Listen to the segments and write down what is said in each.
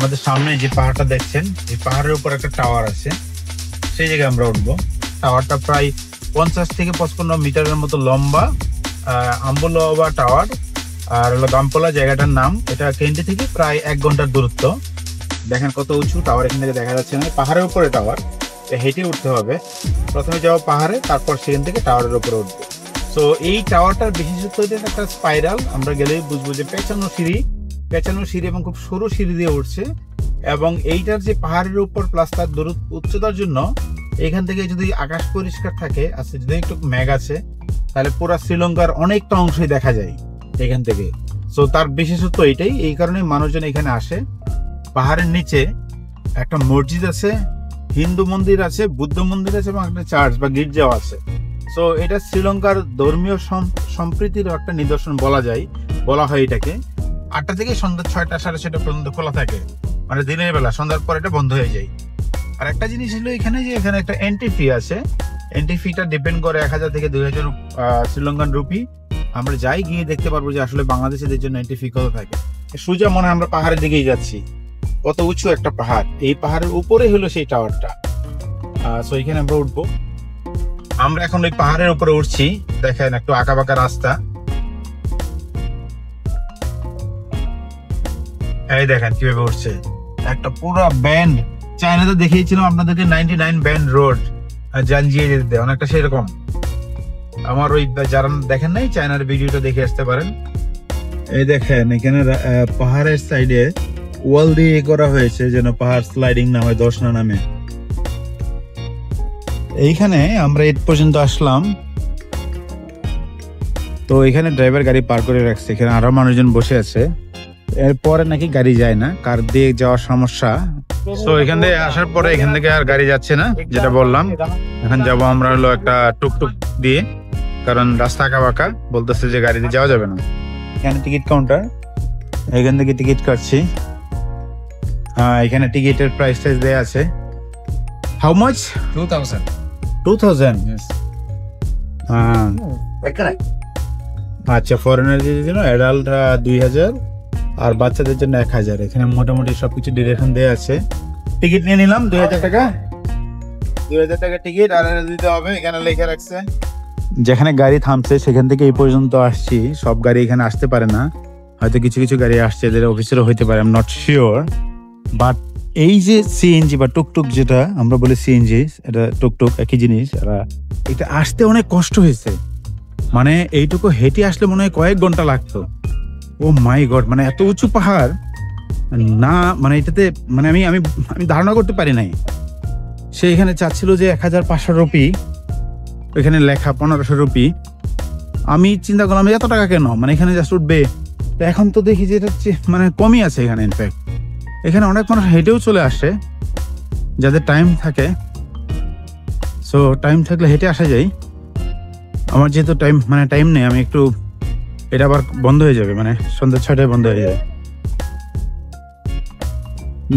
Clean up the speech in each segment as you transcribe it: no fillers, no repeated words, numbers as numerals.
আমাদের সামনে যে পাহাড়টা দেখছেন, এই পাহাড়ের উপর একটা টাওয়ার আছে, সেই জায়গায় আমরা উঠবো। টাওয়ারটা প্রায় 50 থেকে 55 মিটারের মতো লম্বা। আম্বুলোয়া টাওয়ার আর হলো গামপলা জায়গাটার নাম। এটা কেন্টি থেকে প্রায় 1 ঘন্টার দূরত্ব। দেখেন কত উঁচু টাওয়ার, এখান থেকে দেখা যাচ্ছে না। পাহাড়ের উপরে টাওয়ার, হেঁটে উঠতে হবে। প্রথমে যাবো পাহাড়ে, তারপর সেখান থেকে টাওয়ারের উপরে উঠবো। তো এই টাওয়ারটার বিশেষত্ব হচ্ছে একটা স্পাইরাল। আমরা গেলেই বুঝবো যে পেঁচানো সিঁড়ি এবং খুব সরু সিঁড়ি দিয়ে উঠছে। এবং এইটার যে পাহাড়ের উপর প্লাস তার উচ্চতার জন্য এখান থেকে যদি আকাশ পরিষ্কার থাকে, আচ্ছা যদি একটু মেঘ আছে, তাহলে পুরো শ্রীলঙ্কার অনেকটা অংশই দেখা যায় এখান থেকে। সো তার বিশেষত্ব এইটাই, এই কারণে মানুষজন এখানে আসে। পাহাড়ের নিচে একটা মসজিদ আছে, হিন্দু মন্দির আছে, বুদ্ধ মন্দির আছে এবং একটা চার্চ বা গির্জাও আছে। সো এটা শ্রীলঙ্কার ধর্মীয় সম্প্রীতির একটা নিদর্শন বলা হয় এটাকে। 8টা থেকে সন্ধ্যা 6টা 6:30 পর্যন্ত খোলা থাকে, মানে দিনের বেলা। সন্ধ্যার পর এটা বন্ধ হয়ে যায়। আর একটা জিনিস হলো এখানে যে এখানে একটা এন্ট্রি ফি আছে। এন্ট্রি ফিটা ডিপেন্ড করে 1000 থেকে 2000 শ্রীলঙ্কান রুপি। আমরা যাই গিয়ে দেখতে পারবো যে আসলে বাংলাদেশিদের জন্য এন্ট্রি ফি কত থাকে। সোজা মনে হয় আমরা পাহাড়ের দিকেই যাচ্ছি। কত উঁচু একটা পাহাড়, এই পাহাড়ের উপরে হলো সেই টাওয়ারটা। সো এখানে আমরা উঠবো। আমরা এখন ওই পাহাড়ের উপরে উঠছি। দেখেন একটু আঁকা বাঁকা রাস্তা। এই দেখেন কিভাবে উঠছে, একটা পুরো ব্যান্ড। চায়নাতে দেখিয়েছিলাম আপনাদেরকে 99 ব্যান্ড রোড, জাঞ্জিয়ে যেতে অনেকটা সেরকম। আমার ওই যারা দেখেন নাই চায়নার ভিডিওটা দেখে আসতে পারেন। এই দেখেন এখানে পাহাড়ের সাইডে ওয়াল দিয়ে করা হয়েছে যেন পাহাড় স্লাইডিং না হয়, ধস না নামে। এইখানে আমরা এই পর্যন্ত আসলাম। তো এখানে ড্রাইভার গাড়ি পার করে রাখছে, এখানে আরো মানুষজন বসে আছে। এরপরে নাকি গাড়ি যায় না, কার দিয়ে যাওয়ার সমস্যা। তো এখান থেকে আসার পরে এখান থেকে আর গাড়ি যাচ্ছে না, যেটা বললাম। এখন যাব আমরা হলো একটা টুকটুক দিয়ে, কারণ রাস্তা আঁকা বাঁকা, বলতেছে যে গাড়িতে যাওয়া যাবে না। এখানে টিকিট কাউন্টার, এখান থেকে টিকিট কাটছি। এখানে টিকিটের প্রাইস দেয়া আছে। How much? 2000. 2000? Yes. আচ্ছা, ফরেনারদের জন্য অ্যাডাল্ট 2000 আর বাচ্চাদের জন্য 1000। এখানে মোটামুটি সবকিছু ডিরেকশন দেয়া আছে। টিকিট নিয়ে নিলাম 2000 টাকা। 2000 টাকা টিকিট আর দিতে হবে, এখানে লেখা রাখছে। যেখানে গাড়ি থামছে সেখান থেকে এই পর্যন্ত আসছি। সব গাড়ি এখানে আসতে পারে না, হয়তো কিছু কিছু গাড়ি আসছে, এদের অফিসেরও হইতে পারে, I am not sure. But এই যে সিএনজি বা টুকটুক, যেটা আমরা বলি সিএনজি, এটা টুকটুক একই জিনিস। এটা আসতে অনেক কষ্ট হয়েছে, মানে এইটুকু হেঁটে আসলে মনে হয় কয়েক ঘন্টা লাগতো। ও মাই গড, মানে এত উঁচু পাহাড় না, মানে এটাতে মানে আমি আমি আমি ধারণা করতে পারি নাই। সে এখানে চাচ্ছিল যে 1500 রুপি, ওইখানে লেখা 1500 রুপি। আমি চিন্তা করলাম এত টাকা কেন, মানে এখানে জাস্ট উঠবে। তো এখন তো দেখি যে এটা মানে কমই আছে এখানে। ইনফ্যাক্ট এখানে অনেক মানুষ হেঁটেও চলে আসে যাদের টাইম থাকে। সো টাইম থাকলে হেঁটে আসা যায়। আমার যেহেতু টাইম নেই, আমি একটু, এটা আবার বন্ধ হয়ে যাবে, মানে সন্ধ্যা 6টায় বন্ধ হয়ে যাবে।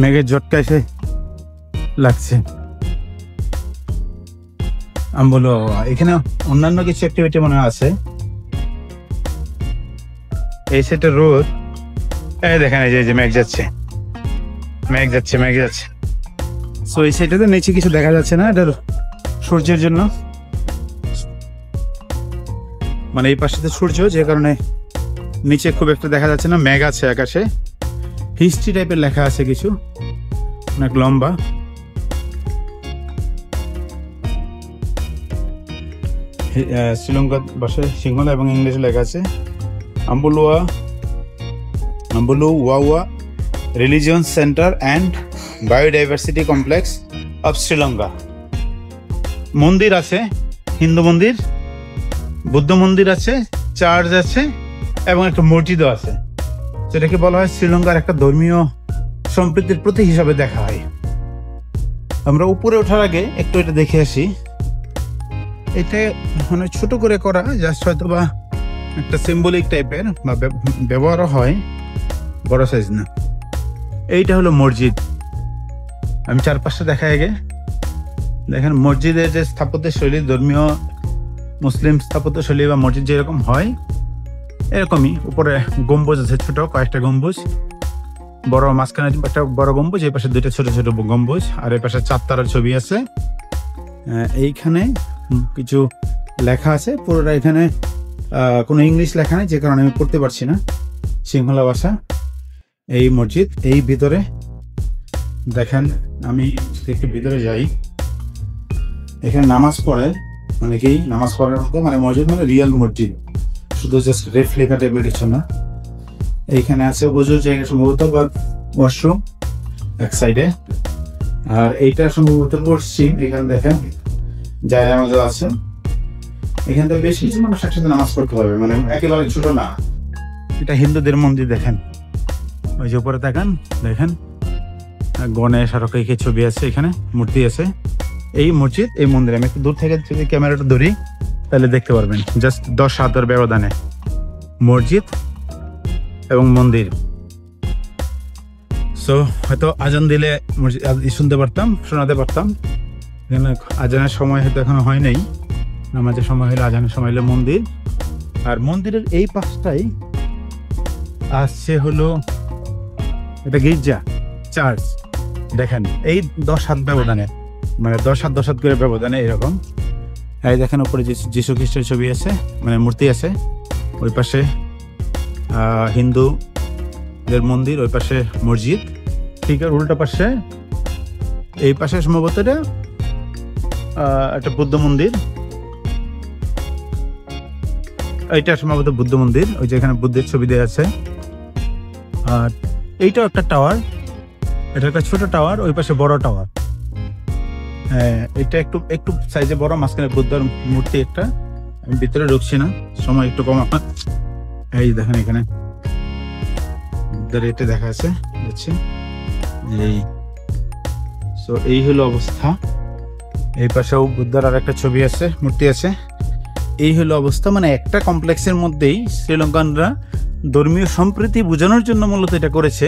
মেঘের ঝটকা এসে লাগছে। আমি বলবো এখানে অন্যান্য কিছু অ্যাক্টিভিটি মনে আছে। এই সেটা রোদ, এই দেখেন এই যে মেঘ যাচ্ছে। সো এই সাইডটাতে নিচে কিছু দেখা যাচ্ছে না, এটা সূর্যের জন্য, মানে এই পাশে সূর্য, যে কারণে নিচে খুব একটা দেখা যাচ্ছে না। মেঘ আছে আকাশে, হিস্ট্রি টাইপের লেখা আছে কিছু, অনেক লম্বা। শ্রীলঙ্কা ভাষায় সিংহলা এবং ইংলিশে লেখা আছে Ambuluwawa religion centre and biodiversity complex of Sri Lanka. মন্দির আছে, হিন্দু মন্দির, বুদ্ধ মন্দির আছে, চার্চ আছে এবং একটা মসজিদও আছে। সেটাকে বলা হয় শ্রীলঙ্কার একটা ধর্মীয় সম্প্রীতির প্রতীক হিসাবে দেখা হয়। আমরা উপরে ওঠার আগে একটু এটা দেখে আসি। এটা মানে ছোট করে করা, জাস্ট হয়তো বা একটা সিম্বলিক টাইপের বা ব্যবহারও হয়, বড় সাইজ না। এইটা হলো মসজিদ। আমি চারপাশটা দেখাই আগে। দেখেন মসজিদের যে স্থাপত্য শৈলী, ধর্মীয় মুসলিম স্থাপত্য শৈলী বা মসজিদ যেরকম হয় এরকমই। উপরে গম্বুজ আছে, ছোট কয়েকটা গম্বুজ। বড় মাঝখানে একটা বড় গম্বুজ, এই পাশে দুইটা ছোট ছোট গম্বুজ, আর এই পাশে 4 তারার ছবি আছে। এইখানে কিছু লেখা আছে, পুরোটা এখানে কোনো ইংলিশ লেখা নেই, যে কারণে আমি পড়তে পারছি না সিংহলা ভাষা। এই মসজিদ, এই ভিতরে দেখেন, আমি একটু ভিতরে যাই। এখানে নামাজ পড়ে অনেকেই, নামাজ পড়ার মতো, মানে মসজিদ মানে রিয়েল মসজিদ, শুধু জাস্ট রেফ্লেকা টাইপের কিছু না। এইখানে আছে ওযুর জায়গা সম্ভবত, বা ওয়াশরুম এক সাইডে, আর এইটা সম্ভবত পশ্চিম। এখানে দেখেন জায়গা মতো আছে, এখান থেকে বেশ কিছু মানুষ একসাথে নামাজ পড়তে হবে, মানে একেবারে ছোট না। এটা হিন্দুদের মন্দির, দেখেন ওই যে উপরে দেখেন, দেখেন গণেশ আর কে ছবি আছে, এখানে মূর্তি আছে। এই মসজিদ, এই মন্দির, আমি একটু দূর থেকে যদি ক্যামেরাটা ধরি তাহলে দেখতে পারবেন, জাস্ট 10 হাতের ব্যবধানে মসজিদ এবং মন্দির। সো হয়তো আজান দিলে শুনতে পারতাম, শোনাতে পারতাম। আজানের সময় হয়তো এখনো হয় নাই, নামাজের সময় হলে, আজানের সময় হলে মন্দির। আর মন্দিরের এই পাশটাই আসছে হলো এটা গির্জা, চার্চ। দেখেন এই 10 হাত ব্যবধানে, মানে 10 হাত করে ব্যবধানে এরকম। এই দেখেন উপরে যীশু খ্রিস্টের ছবি আছে, মানে মূর্তি আছে। ওই পাশে হিন্দুদের মন্দির, ওই পাশে মসজিদ। ঠিক আর উল্টা পাশে, এই পাশে সম্ভবত এটা একটা বুদ্ধ মন্দির, এইটা সম্ভবত বুদ্ধ মন্দির, ওই যে এখানে বুদ্ধের ছবি দেওয়া আছে। আর এইটাও একটা টাওয়ার, এটা একটা ছোট টাওয়ার, ওই পাশে বড় টাওয়ার। এটা একটু একটু সাইজে বড়, মাঝখানে বুদ্ধর মূর্তি একটা। আমি ভিতরে ঢুকছি না, সময় একটু কম আপনার। এই দেখেন এখানে বুদ্ধের এটা দেখা আছে, বুঝছেন? এই হলো অবস্থা। এই পাশেও বুদ্ধর আর একটা ছবি আছে, মূর্তি আছে। এই হলো অবস্থা, মানে একটা কমপ্লেক্সের মধ্যেই শ্রীলঙ্কানরা ধর্মীয় সম্প্রীতি বোঝানোর জন্য মূলত এটা করেছে।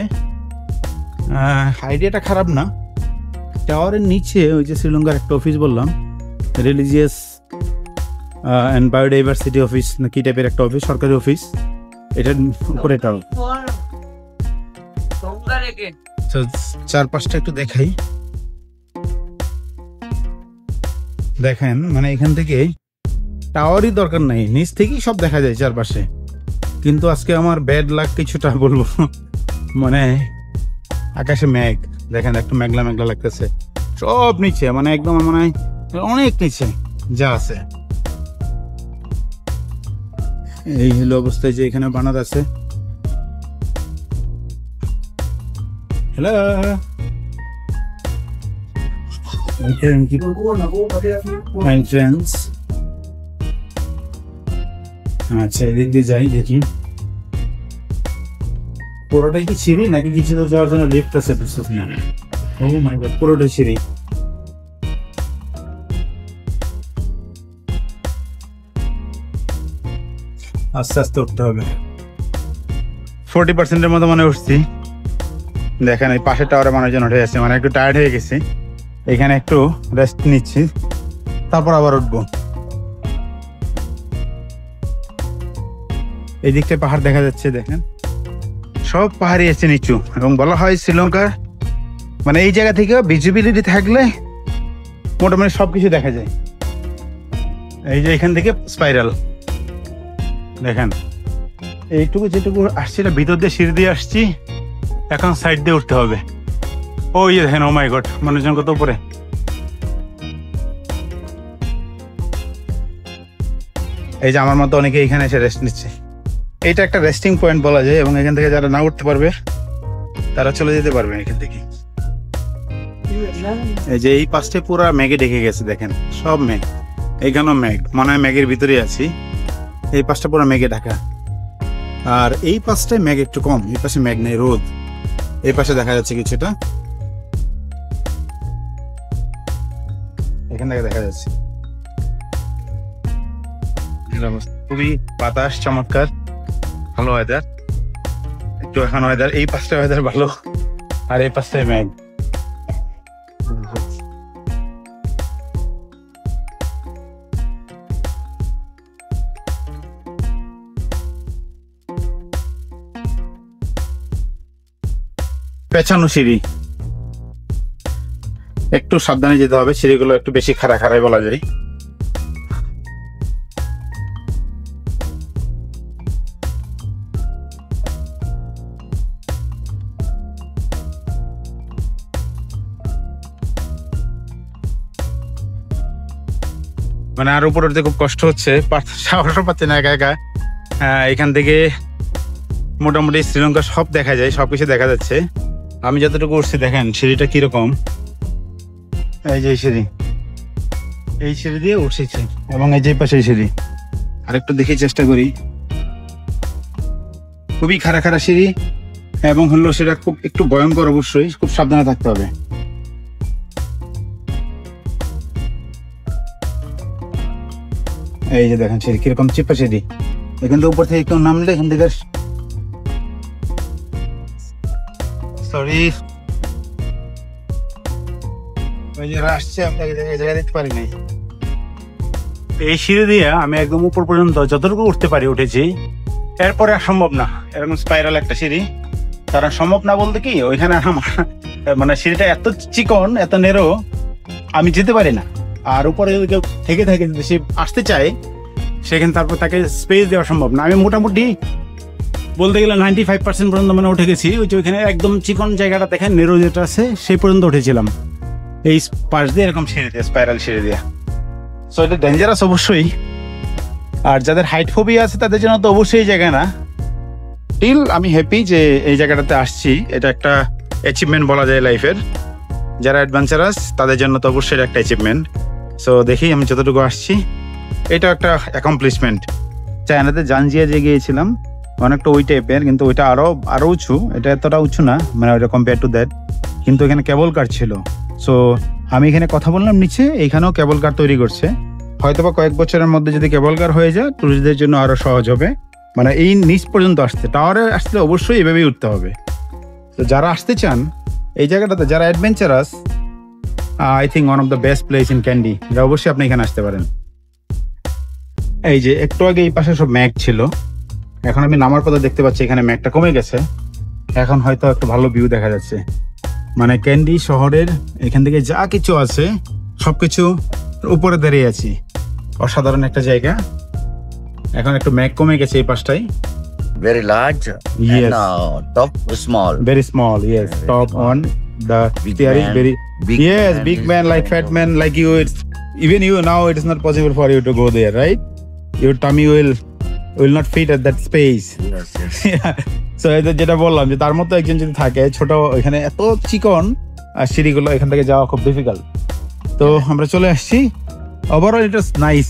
আইডিয়াটা খারাপ না। টাওয়ারের নিচে ওই যে শ্রীলঙ্কার একটা অফিস বললাম, রিলিজিয়াস অ্যান্ড বায়োডাইভার্সিটি অফিস না কি টাইপের একটা অফিস, সরকারি অফিস। এটার উপরে টাওয়ার। চারপাশটা একটু দেখাই, দেখেন মানে এখান থেকে টাওয়ারই দরকার নাই, নিচ থেকেই সব দেখা যায় চারপাশে। কিন্তু আজকে আমার ব্যাড লাক কিছুটা বলবো, মানে আকাশে মেঘ, দেখেন একটু মেঘলা মেঘলা লাগতেছে, সব নিচে, মানে একদম মানে অনেক নিচে যা আছে। এই হলো অবস্থায় যে এখানে বানাত আছে। হ্যালো, আচ্ছা এদিক দিয়ে যাই, দেখি পুরোটাই কি সিঁড়ি নাকি কিছু যাওয়ার জন্য লিফট আছে? ও মাই গড, পুরোটাই সিঁড়ি। আস্তে আস্তে উঠতে হবে। 40% মতো মনে উঠছি। দেখেন এই পাশের টাওয়ারে মানুষজন উঠে যাচ্ছে, মানে একটু টায়ার্ড হয়ে গেছি। এখানে একটু রেস্ট নিচ্ছি, তারপর আবার উঠবো। এই দিকটা পাহাড় দেখা যাচ্ছে, দেখেন সব পাহাড়ই আছে নিচু। এবং বলা হয় শ্রীলঙ্কার মানে এই জায়গা থেকে ভিজিবিলিটি থাকলে মোটামুটি সবকিছু দেখা যায়। এই যে এখান থেকে স্পাইরাল দেখেন, এইটুকু যেটুকু আসছি এটা ভিতর দিয়ে সিঁড়ি দিয়ে আসছি, এখন সাইড দিয়ে উঠতে হবে। ওই দেখেন, ও মাই গড, মানুষজন কত উপরে। এই যে আমার মতো অনেকে এখানে এসে রেস্ট নিচ্ছে। এইটা একটা রেস্টিং পয়েন্ট বলা যায়, এবং এখান থেকে যারা না উঠতে পারবে তারা চলে যেতে পারবে এখান থেকে। এই যে এই পাশে পুরো মেঘে ঢেকে গেছে, দেখেন সব মেঘ, এইখানেও মেঘ, মনে হয় মেঘের ভিতরে আছি। এই পাশটা পুরো মেঘে ঢাকা, আর এই পাশটায় মেঘ একটু কম, এই পাশে মেঘ নেই, রোদ। এই পাশে দেখা যাচ্ছে কিছুটা, এখান থেকে দেখা যাচ্ছে। খুবই বাতাস চমৎকার, ভালো ওয়েদার। একটু এখন ওয়েদার, এই পাশটা ওয়েদার ভালো, আর এই পাশটায় মেঘ। পেছানো সিঁড়ি, একটু সাবধানে যেতে হবে, সিঁড়িগুলো একটু বেশি খাড়া খাড়াই বলা যায়। মানে আর উপরে উঠতে খুব কষ্ট হচ্ছে, সাহসও পাচ্ছি না একা একা। এখান থেকে মোটামুটি শ্রীলঙ্কা সব দেখা যায়, সবকিছু দেখা যাচ্ছে। আমি যতটুকু উঠছি দেখেন সিঁড়িটা কিরকম, এই যে সিঁড়ি, এই সিঁড়ি দিয়ে উঠেছে এবং এই যে পাশে সিঁড়ি। আরেকটু দেখে চেষ্টা করি, খুবই খাড়া খাড়া সিঁড়ি এবং হলো সেটা খুব একটু ভয়ঙ্কর, অবশ্যই খুব সাবধানে থাকতে হবে। এই যে দেখেন সিঁড়ি কিরকম চিপা সিঁড়ি, এখান থেকে উপর থেকে একটু নামলে এখান থেকে সরি ওই যে আসছে আপনাকে জায়গা দিতে পারি নাই। এই সিঁড়ি দিয়ে আমি একদম উপর পর্যন্ত যতটুকু উঠতে পারি উঠেছি, এরপরে আর সম্ভব না। এরকম স্পাইরাল একটা সিঁড়ি, কারণ সম্ভব না বলতে কি ওইখানে আমার মানে সিঁড়িটা এত চিকন এত নেরো, আমি যেতে পারি না। আর উপরে যদি কেউ থেকে থাকে যদি সে আসতে চায় সেখানে তারপর তাকে স্পেস দেওয়া সম্ভব না। আমি মোটামুটি বলতে গেলে 95% পর্যন্ত মানে উঠে গেছি। ওই যে ওইখানে একদম চিকন জায়গাটা দেখেন নেরো যেটা আছে সেই পর্যন্ত উঠেছিলাম এই পাশ দিয়ে, এরকম সিঁড়ি দিয়ে, স্পাইরাল সিঁড়ি দিয়ে। সো এটা ডেঞ্জারাস অবশ্যই, আর যাদের হাইট ফোবিয়া আছে তাদের জন্য তো অবশ্যই এই জায়গা না। স্টিল আমি হ্যাপি যে এই জায়গাটাতে আসছি, এটা একটা অ্যাচিভমেন্ট বলা যায় লাইফের। যারা অ্যাডভেঞ্চারাস তাদের জন্য তো অবশ্যই একটা অ্যাচিভমেন্ট। সো দেখি আমি যতটুকু আসছি, এটা একটা অ্যাকমপ্লিশমেন্ট। চায়নাতে জাঞ্জিয়া যে গিয়েছিলাম অনেকটা ওই টাইপের, কিন্তু ওইটা আরো উঁচু, এটা এতটা উঁচু না মানে ওইটা কম্পেয়ার টু দ্যাট। কিন্তু এখানে কেবল কার ছিল। সো আমি এখানে কথা বললাম নিচে, এইখানেও কেবল কার তৈরি করছে। হয়তোবা কয়েক বছরের মধ্যে যদি কেবল কার হয়ে যায় টুরিস্টদের জন্য আরো সহজ হবে। মানে এই নিচ পর্যন্ত আসতে, টাওয়ারে আসলে অবশ্যই এভাবেই উঠতে হবে। তো যারা আসতে চান এই জায়গাটাতে, যারা adventurous, I think one of the best place in candy, এটা অবশ্যই আপনি এখানে আসতে পারেন। এই যে একটু আগে এই পাশে সব ম্যাগ ছিল, এখন আমি নামার পথে দেখতে পাচ্ছি এখানে ম্যাগটা কমে গেছে, এখন হয়তো একটু ভালো ভিউ দেখা যাচ্ছে। মানে ক্যান্ডি শহরের এখান থেকে যা কিছু আছে সবকিছু উপরে দাঁড়িয়ে আছি, অসাধারণ একটা জায়গা। এখন একটু ম্যাগ কমে গেছে এই পাশটাই। Very large. Yes. And top small. Very small, yes. Very Top small. on the Big stair is man. very Big yes, man big is man like very fat man like you. It's even you now. It is not possible for you to go there, right? Your tummy will not fit at that space. Yes, yes. So যেটা বললাম যে তার মতো একজন যদি থাকে, ছোট এখানে এত চিকন আর সিঁড়িগুলো এখান থেকে যাওয়া খুব ডিফিকাল্ট। তো আমরা চলে আসছি। Overall it was nice.